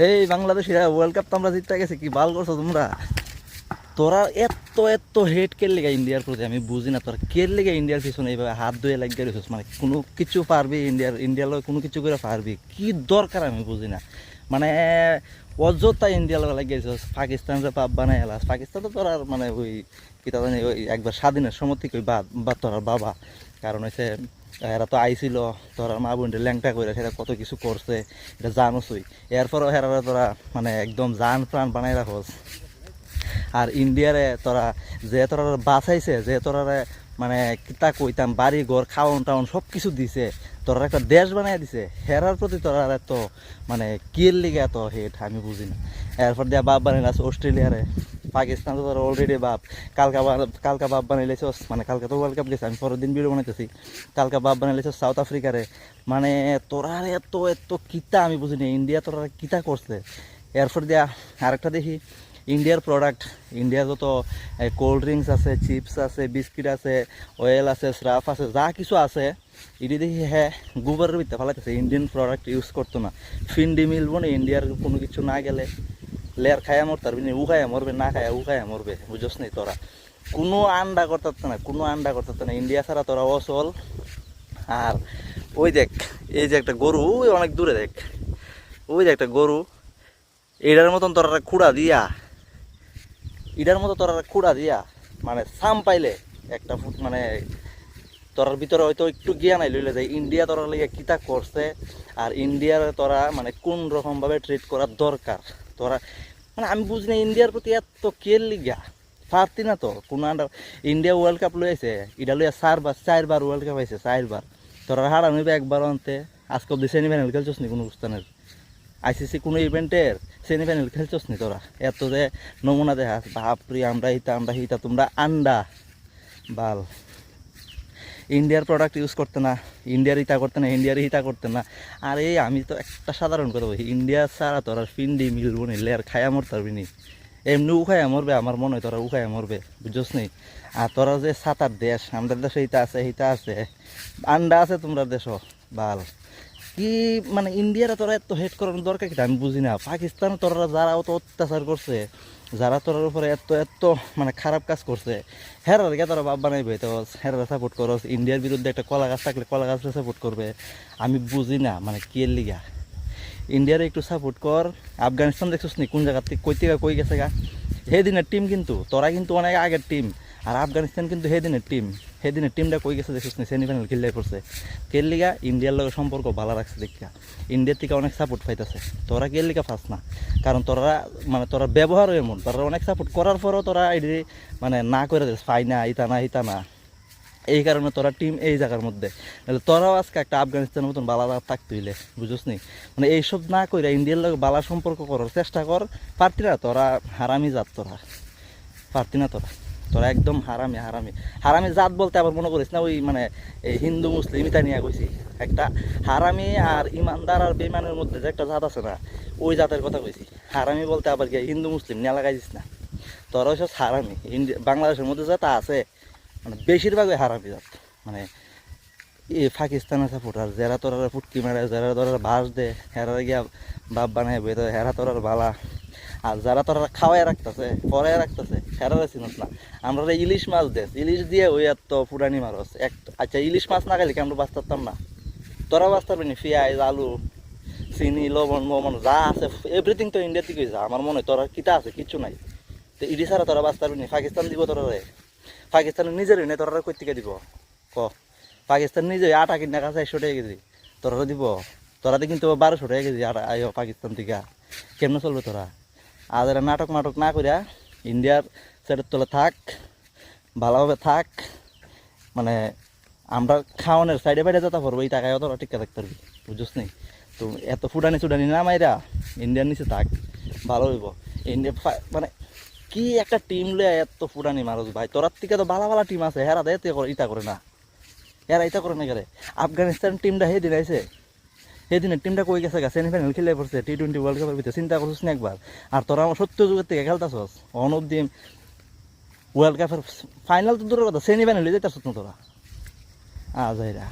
এই বাংলাদেশিরা world cup তো আমরা জিততে গেছি, কি বাল করছো তোমরা? তোরা এত এত হেট কে লেগে ইন্ডিয়ার প্রতি আমি বুঝি না। তোরা কে লেগে ইন্ডিয়ার পিছনে এইভাবে হাত ধুয়ে লাগিয়ে রেছিস? মানে কোনো কিছু পারবি ইন্ডিয়ার লোক কোনো কিছু করে পারবি? কি দরকার আমি বুঝি না। মানে অযথা ইন্ডিয়ার লোক লাগিয়েছিস। পাকিস্তানরে পাপ বানাই এলাস। পাকিস্তান তো তোরা মানে ওই কি তা জানি ওই একবার স্বাধীনের সময় থেকে ওই বা তোরার বাবা, কারণ হচ্ছে এরা তো আইছিল তোরা মা বোনটা ল্যাংটা করে সেটা কত কিছু করছে, এটা জানোসই। এরপরও হেরা তোরা মানে একদম জান প্রাণ বানাই রাখোস। আর ইন্ডিয়ারে তোরা যে তোরা বাঁচাইছে, যে তোরা মানে কিতা কইতাম বাড়ি ঘর খাওয়ান টাউন সব কিছু দিছে, তোরা একটা দেশ বানাই দিছে, হেরার প্রতি তোরা এত মানে কিয়ের লিগে এত হেট আমি বুঝি না। এরপর দিয়া বাপ বানাইলে আছে অস্ট্রেলিয়ারে। পাকিস্তান তো তোরা অলরেডি বাপ, কালকা বাপ বানাইলেছ, মানে কালকে তো ওয়ার্ল্ড কাপ গেছে, আমি পরের দিন ভিডিও বানাইতেছি। কালকা বাপ বানাইলেছ সাউথ আফ্রিকারে। মানে তোরা এত এত কিতা আমি বুঝি না, ইন্ডিয়া তোরা কিতা করছে। এরপর দিয়া আরেকটা দেখি ইন্ডিয়ার প্রোডাক্ট, ইন্ডিয়ার যত কোল্ড ড্রিঙ্কস আছে, চিপস আছে, বিস্কিট আছে, অয়েল আছে, স্রাফ আছে, যা কিছু আছে এটি দেখি হ্যাঁ গোবরের ভিতরে ফেলাইতেছে। ইন্ডিয়ান প্রোডাক্ট ইউজ করতো না, ফিন্ডি মিলবো না ইন্ডিয়ার কোনো কিছু না গেলে। লেয়ার খায়া মরতে পারবি না, উ খায়া মরবে, না খায়া উ খায়া মরবে, বুঝোস নি? তোরা কোনো আন্ডা করতে না, কোনো আন্ডা করতে না, ইন্ডিয়া ছাড়া তোরা অচল। আর ওই দেখ এই যে একটা গরু, ওই অনেক দূরে দেখ, ওই যে একটা গরু, এটার মতন তোরা খুঁড়া দিয়া, এটার মতো তোরা খুঁড়া দিয়া মানে সাম পাইলে একটা ফুট মানে তোরার ভিতরে হয়তো একটু জ্ঞান আই লইলে যায় ইন্ডিয়া তোরা লেগে কিতা করছে। আর ইন্ডিয়ার তোরা মানে কোন রকমভাবে ট্রিট করার দরকার তোরা, মানে আমি বুঝি না ইন্ডিয়ার প্রতি এত কেয়ার লিগা পারতি না তো কোনো আন্ডার। ইন্ডিয়া ওয়ার্ল্ড কাপ লইছে, এটা লইয়া চারবার ওয়ার্ল্ড কাপ হয়েছে, চারবার। তোরা হারা নইবে একবার আনতে। আজকে অব্দি সেমিফাইনাল খেলছিস নি কোনো অনুষ্ঠানের? আইসিসি কোনো ইভেন্টের সেমিফাইনাল খেলছস নি তোরা? এত যে নমুনা দেখাস, বাপরি আমরা হিতা তোমরা আন্ডা বাল। ইন্ডিয়ার প্রোডাক্ট ইউজ করতে না, ইন্ডিয়ার ইতা করতে না, ইন্ডিয়ার হিতা করতে না। আর এই আমি তো একটা সাধারণ কথা বলি, ইন্ডিয়া ছাড়া তোরা ফিন্ডি মিলবো নি, লেয়ার খায়া মরতে পারবি নি। এমনি উখায়া মরবে আমার মনে হয়, তোরা উখায়া মরবে, বুঝছস নি? আর তোরা যে সাতার দেশ, আমাদের দেশে হিতা আছে, আন্ডা আছে তোমরা দেশও বাল। কি মানে ইন্ডিয়ারা তোরা এত হেট করার দরকার কি আমি বুঝি না। পাকিস্তান তোরা যারা অত অত্যাচার করছে, যারা তোরার উপরে এত এত মানে খারাপ কাজ করছে, হেরার গে তোরা বাপ বানাইবে, তো হেরারা সাপোর্ট করস। ইন্ডিয়ার বিরুদ্ধে একটা কলা গাছ থাকলে কলা গাছটা সাপোর্ট করবে, আমি বুঝি না মানে কে লিগা। ইন্ডিয়ারে একটু সাপোর্ট কর। আফগানিস্তান দেখছিস নি কোন জায়গা থেকে কই গেছে গা? সেদিনের টিম কিন্তু, তোরা কিন্তু অনেক আগের টিম। আর আফগানিস্তান কিন্তু সেদিনের টিমটা কই গেছে দেখছিস নি? সেমিফাইনাল খেললে পড়ছে। কের লিগা ইন্ডিয়ার লগে সম্পর্ক ভালো রাখছে দেখা, ইন্ডিয়ার থেকে অনেক সাপোর্ট পাইতেছে। তোরা কের লিগা ফাস না, কারণ তোরা মানে তোরা ব্যবহারও এমন, তোরা অনেক সাপোর্ট করার পরও তোরা এটি মানে না করে দিস, পাই না ইতা না। এই কারণে তোরা টিম এই জায়গার মধ্যে, নাহলে তোরাও আজকে একটা আফগানিস্তানের মতন বালা থাকতে হইলে, বুঝোস নি? মানে এইসব না করে ইন্ডিয়ার লোক বালা সম্পর্ক করার চেষ্টা কর। পারতি না তোরা, হারামি জাত তোরা, পারতি না তোরা একদম হারামি জাত বলতে আবার মনে করিস না ওই মানে এই হিন্দু মুসলিম ইতা নিয়ে কইছি। একটা হারামি আর ইমানদার আর বেইমানের মধ্যে যে একটা জাত আছে না, ওই জাতের কথা কইছি। হারামি বলতে আবার গিয়ে হিন্দু মুসলিম নিয়ে লাগাইছিস না। তোরা ওইসব হারামি। বাংলাদেশের মধ্যে যেটা আছে মানে বেশিরভাগই হারামি জাত। মানে এই পাকিস্তানের সাপোর্টার যারা তোরা ফুটকি মারে, যারা তোরা বাস দে, হেরা গিয়া বাপ বানাই বই, হেরা তোরার বালা। আর যারা তোরা খাওয়াই রাখতেছে, পরে রাখতেছে, হেরা চিনস না। আমরা ইলিশ মাছ দেশ, ইলিশ দিয়ে ওই এত পুরানি মারস এক। আচ্ছা ইলিশ মাছ না খাইলে কি আমরা বাঁচতে পারতাম না? তোরা বাঁচতে পারবি না? পেঁয়াজ, আলু, চিনি, লবণ মমন যা আছে এভরিথিং তো ইন্ডিয়া থেকে যা। আমার মনে হয় তোরা কিতা আছে কিচ্ছু নাই। তো ইডি ছাড়া তোরা বাঁচতে পারবি না। পাকিস্তান দিব তোরা রে? পাকিস্তানের নিজেরই নেই, তোরা কই থেকে দিব ক? পাকিস্তান নিজে আটা কিনা কাছে 100 টাকা কেজি, তোরা দিব? তোরাতে কিন্তু 1200 টাকা কেজি আটা আইও পাকিস্তান থেকে। কেমনে চলবে তোরা? আর এরা নাটক না করিয়া ইন্ডিয়ার সাইডের তলে থাক, ভালোভাবে থাক। মানে আমরা খাওয়ানোর সাইডে বাইরে যেতে পারবো, এই টাকায় তোরা টিকা থাকতে পারবি, বুঝছিস নি? তো এত ফুটানি না মাইরা ইন্ডিয়ার নিচে থাক, ভালো হইব। ইন্ডিয়া মানে কি একটা টিম লয়ে এত ফুটানি মারস ভাই? তোরার থেকে তো ভালো টিম আছে, হেরা দেয় ইটা করে না, এরা ইটা করে না করে। আফগানিস্তান টিমটা সেদিন আইছে, সেদিনের টিমটা কই গেছে গা? সেমিফাইনাল খেলে পড়ছে T20 ওয়ার্ল্ড কাপের ভিতরে, চিন্তা করছিস না একবার? আর তোরা আমার 70 যুগের থেকে খেলতেছস, অন অব্দি ওয়ার্ল্ড কাপের ফাইনাল তো দূরের কথা, সেমিফাইনালে যেতেছস না তোরা। আজ এরা